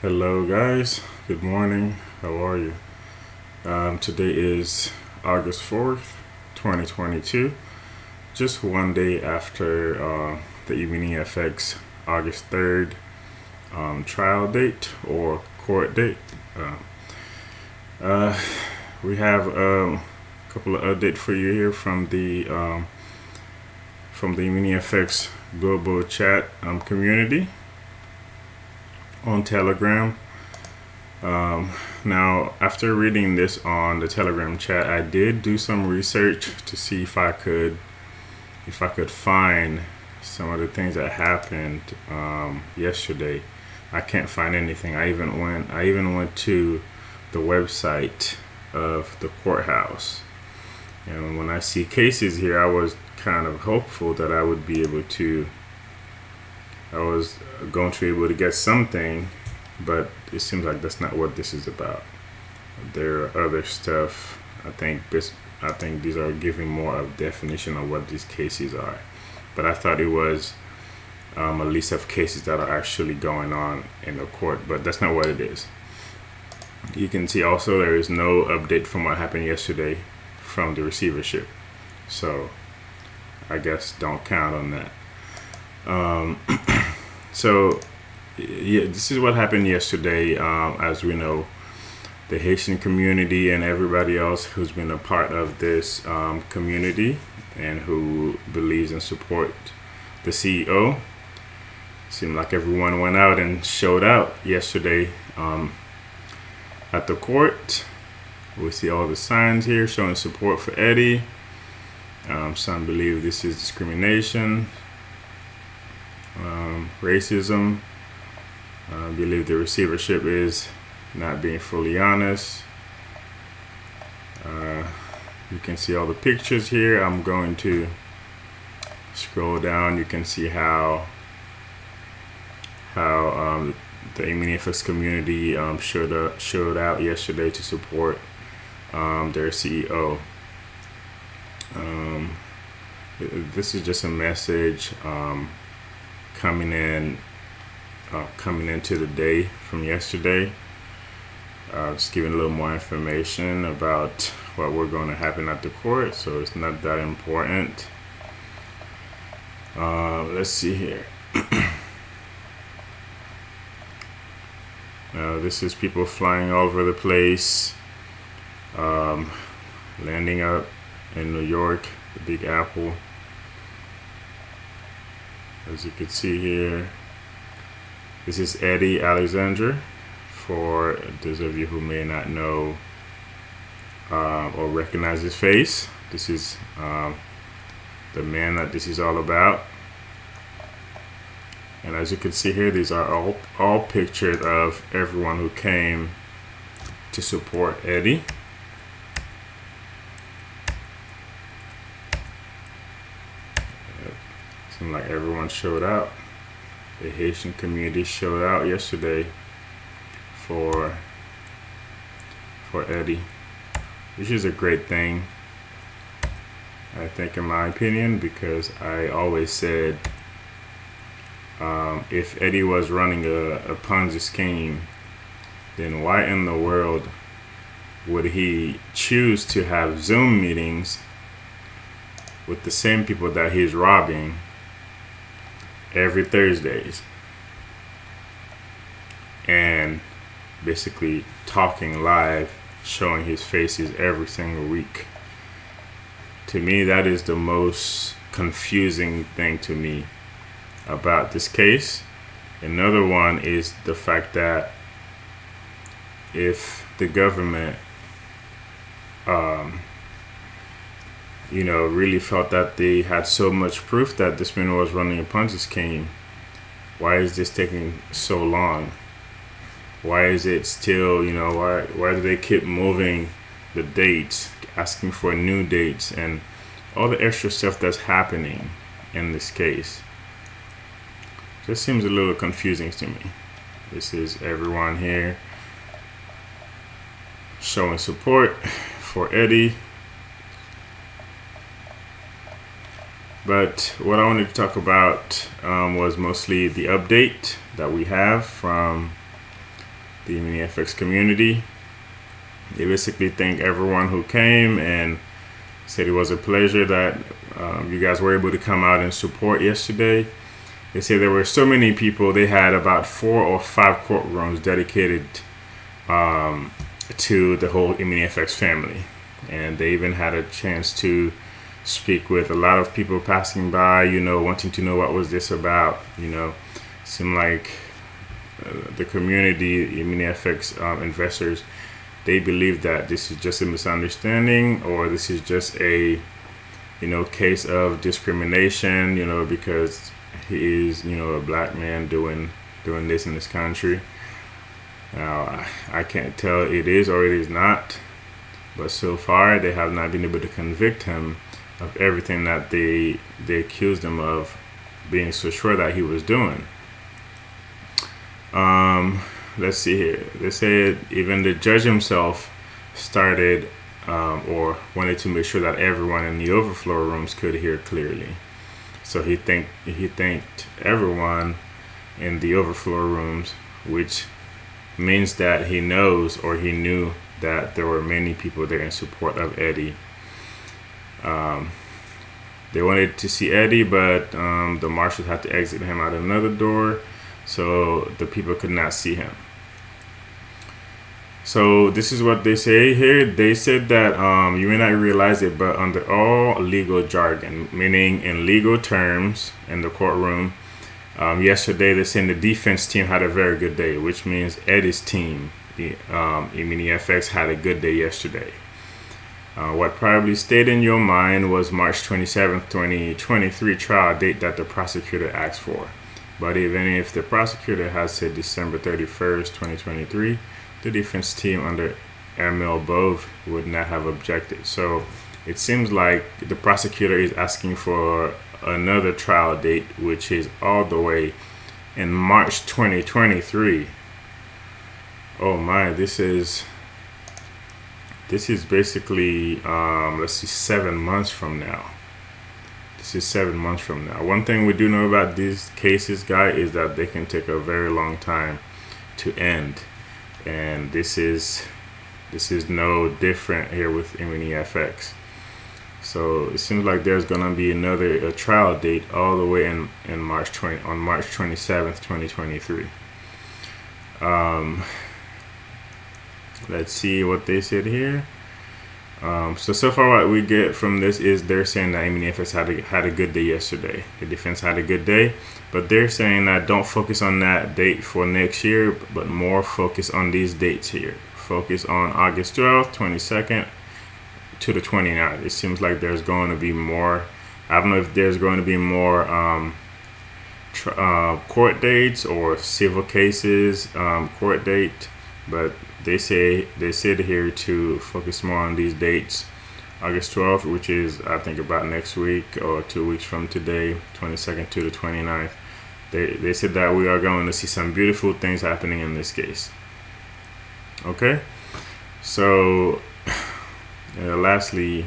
Hello, guys. Good morning. How are you? Today is August 4th, 2022. Just one day after the Eminifx August 3rd trial date or court date. Uh, uh, we have a couple of updates for you here from the Eminifx global chat community on Telegram. Now, after reading this on the Telegram chat, I did do some research to see if I could find some of the things that happened yesterday. I can't find anything. I even went to the website of the courthouse, and when I see cases here, I was kind of hopeful that I was going to be able to get something, but it seems like that's not what this is about. There are other stuff. I think these are giving more of definition of what these cases are. But I thought it was a list of cases that are actually going on in the court, but that's not what it is. You can see also there is no update from what happened yesterday from the receivership. So I guess don't count on that. So yeah, this is what happened yesterday. As we know, the Haitian community and everybody else who's been a part of this community and who believes and support the CEO, seemed like everyone went out and showed out yesterday at the court. We see all the signs here showing support for Eddy. Some believe this is discrimination, racism. I believe the receivership is not being fully honest. You can see all the pictures here. I'm going to scroll down. You can see how the Eminifx community showed out yesterday to support their CEO. This is just a message coming into the day from yesterday. Just giving a little more information about what we're going to happen at the court, so it's not that important. Let's see here. This is people flying all over the place, landing up in New York, the Big Apple. As you can see here, this is Eddy Alexandre. For those of you who may not know or recognize his face, this is the man that this is all about. And as you can see here, these are all pictures of everyone who came to support Eddy. Seems like everyone showed out. The Haitian community showed out yesterday for Eddy, which is a great thing, I think, in my opinion, because I always said if Eddy was running a Ponzi scheme, then why in the world would he choose to have Zoom meetings with the same people that he's robbing every Thursdays and basically talking live, showing his faces every single week? To me, that is the most confusing thing to me about this case. Another one is the fact that if the government really felt that they had so much proof that this man was running a Ponzi scheme, why is this taking so long? Why is it still, why do they keep moving the dates, asking for new dates, and all the extra stuff that's happening in this case? Just seems a little confusing to me. This is everyone here showing support for Eddy. But what I wanted to talk about was mostly the update that we have from the Eminifx community. They basically thank everyone who came and said it was a pleasure that you guys were able to come out and support yesterday. They say there were so many people. They had about 4 or 5 courtrooms dedicated to the whole Eminifx family. And they even had a chance to speak with a lot of people passing by, wanting to know what was this about. Seemed like the community, Eminifx investors, they believe that this is just a misunderstanding, or this is just a case of discrimination, because he is a black man doing this in this country. Now I can't tell it is or it is not, but so far they have not been able to convict him of everything that they accused him of being so sure that he was doing. Let's see here. They said even the judge himself started or wanted to make sure that everyone in the overflow rooms could hear clearly. So he thanked everyone in the overflow rooms, which means that he knows, or he knew, that there were many people there in support of Eddy. They wanted to see Eddy, but the marshals had to exit him out another door, so the people could not see him. So this is what they say here. They said that you may not realize it, but under all legal jargon, meaning in legal terms in the courtroom, yesterday they said the defense team had a very good day, which means Eddy's team, the Eminifx, had a good day yesterday. What probably stayed in your mind was March 27th, 2023 trial date that the prosecutor asked for. But even if the prosecutor had said December 31st, 2023, the defense team under Emil Bove would not have objected. So it seems like the prosecutor is asking for another trial date, which is all the way in March 2023. Oh my, this is basically let's see, 7 months from now. This is 7 months from now. One thing we do know about these cases, guys, is that they can take a very long time to end. And this is no different here with Eminifx. So it seems like there's gonna be a trial date all the way in March 27th, 2023. Let's see what they said here. So far what we get from this is they're saying that Eminifx had a good day yesterday. The defense had a good day, but they're saying that don't focus on that date for next year, but more focus on these dates here. Focus on August 12th, 22nd to the 29th. It seems like there's going to be more. I don't know if there's going to be more court dates or civil cases court date, but they said here to focus more on these dates. August 12th, which is I think about next week or 2 weeks from today, 22nd to the 29th. They said that we are going to see some beautiful things happening in this case. Okay, so lastly,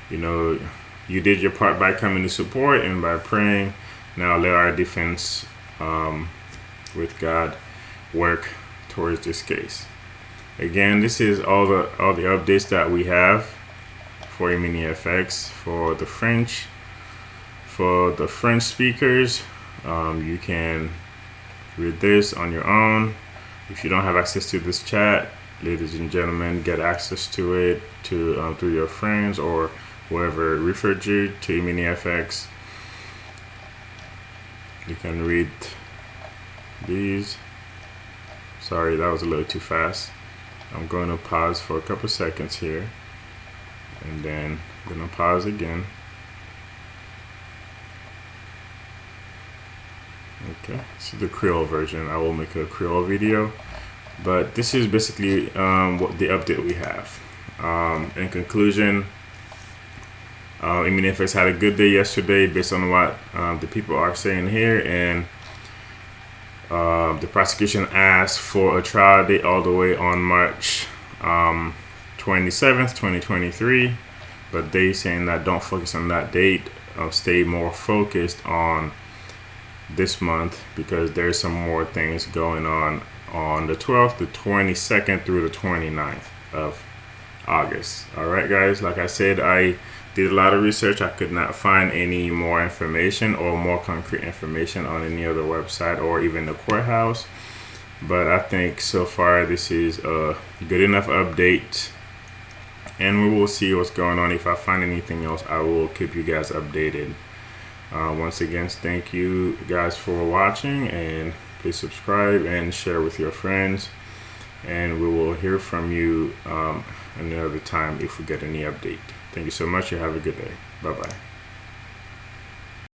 you did your part by coming to support and by praying. Now let our defense with God work towards this case. Again, this is all the updates that we have for Eminifx. For the French speakers, you can read this on your own. If you don't have access to this chat, ladies and gentlemen, get access to it through your friends or whoever referred you to Eminifx. You can read these. Sorry, that was a little too fast. I'm going to pause for a couple seconds here, and then I'm going to pause again. Okay, this is the Creole version. I will make a Creole video, but this is basically what the update we have. In conclusion, Eminifx had a good day yesterday based on what the people are saying here, and the prosecution asked for a trial date all the way on March 27th, 2023, but they saying that don't focus on that date, stay more focused on this month because there's some more things going on on the 12th, the 22nd through the 29th of August. All right, guys, like I said, I did a lot of research. I could not find any more information or more concrete information on any other website or even the courthouse. But I think so far this is a good enough update, and we will see what's going on. If I find anything else, I will keep you guys updated. Once again, thank you guys for watching, and please subscribe and share with your friends, and we will hear from you another time if we get any update. Thank you so much. You have a good day. Bye bye.